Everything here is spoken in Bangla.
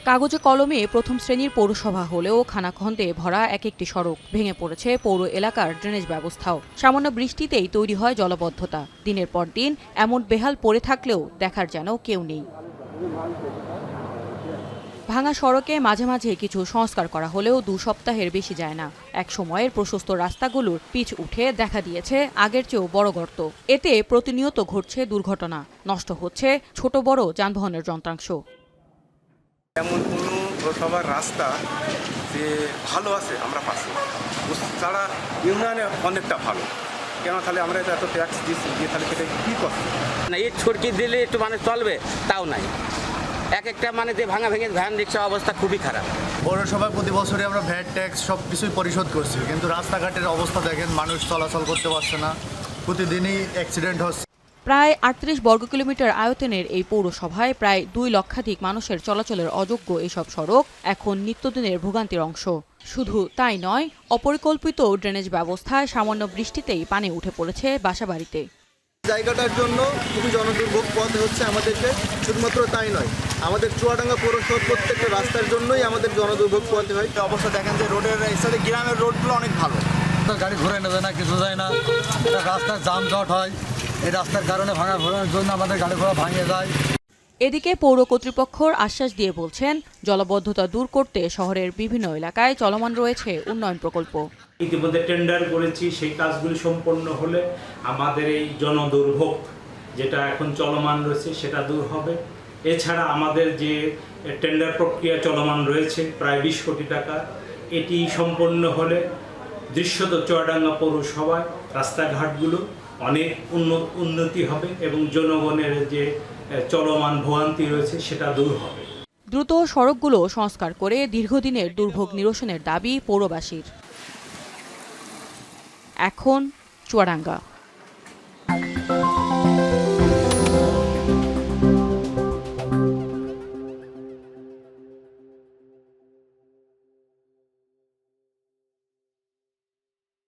কাগজে কলমে প্রথম শ্রেণীর পৌরসভা হলেও খানাখন্দে ভরা এক একটি সড়ক, ভেঙে পড়েছে পৌর এলাকার ড্রেনেজ ব্যবস্থাও। সামান্য বৃষ্টিতেই তৈরি হয় জলাবদ্ধতা। দিনের পর দিন এমন বেহাল পড়ে থাকলেও দেখার যেন কেউ নেই। ভাঙা সড়কে মাঝে মাঝে কিছু সংস্কার করা হলেও 2 সপ্তাহের বেশি যায় না। এক সময়ের প্রশস্ত রাস্তাগুলোর পিচ উঠে দেখা দিয়েছে আগের চেয়েও বড় গর্ত। এতে প্রতিনিয়ত ঘটছে দুর্ঘটনা, নষ্ট হচ্ছে ছোট বড় যানবাহনের যন্ত্রাংশ। এমন কোনো পৌরসভার রাস্তা যে ভালো আছে আমরা পাচ্ছি, তারা ইউনিয়নে অনেকটা ভালো। কেন তাহলে আমরা এত ট্যাক্স দিচ্ছি, দিয়ে তাহলে সেটা কী করছি না, ইট ছড়কি দিলে একটু চলবে, তাও নাই। এক একটা যে ভাঙা ভেঙে ভ্যান রিক্সা অবস্থা খুবই খারাপ। পৌরসভায় প্রতি বছরই আমরা ভ্যাট ট্যাক্স সব কিছুই পরিশোধ করছি, কিন্তু রাস্তাঘাটের অবস্থা দেখেন, মানুষ চলাচল করতে পারছে না, প্রতিদিনই অ্যাক্সিডেন্ট হচ্ছে। প্রায় 38 বর্গ কিলোমিটার আয়তনের এই পৌরসভায় প্রায় 2 লক্ষাধিক মানুষের চলাচলের অযোগ্য এসব সড়ক এখন নিত্যদিনের ভোগান্তির অংশ। শুধু তাই নয়, অপরিকল্পিত ড্রেনেজ ব্যবস্থায় সামান্য বৃষ্টিতেই পানি উঠে পড়েছে বাসাবাড়িতে। জায়গাটার জন্য খুবই জনদুর্ভোগ পথ হচ্ছে আমাদেরকে। শুধুমাত্র তাই নয়, আমাদের চুয়াডাঙ্গা পৌরসভার প্রত্যেকটা রাস্তার জন্যই আমাদের জনদুর্ভোগ পথ হয়। অবস্থা দেখেন যে রোডের সাথে গ্রামের রোডগুলো অনেক ভালো, গাড়ি ঘুরে না যায় না, কিছু যায় না, রাস্তার জামজট হয়। এই রাস্তার কারণে ভাঙার জন্য আমাদের গাড়ি ঘোড়া ভাঙিয়ে যায়। এদিকে পৌর কর্তৃপক্ষর আশ্বাস দিয়ে বলছেন, জলাবদ্ধতা দূর করতে শহরের বিভিন্ন এলাকায় চলমান রয়েছে উন্নয়ন প্রকল্প। ইতিমধ্যে টেন্ডার করেছি, সেই কাজগুলি সম্পন্ন হলে আমাদের এই জনদুর্ভোগ যেটা এখন চলমান রয়েছে সেটা দূর হবে। এছাড়া আমাদের যে টেন্ডার প্রক্রিয়া চলমান রয়েছে প্রায় 20 কোটি টাকা, এটি সম্পন্ন হলে দৃশ্যত চুয়াডাঙ্গা পৌরসভায় রাস্তাঘাটগুলো অনেক উন্নতি হবে এবং জনগণের যে চলমান ভোগান্তি রয়েছে সেটা দূর হবে। দ্রুত সড়কগুলো সংস্কার করে দীর্ঘদিনের দুর্ভোগ নিরসনের দাবি পৌরবাসীর। এখন চুয়াডাঙ্গা।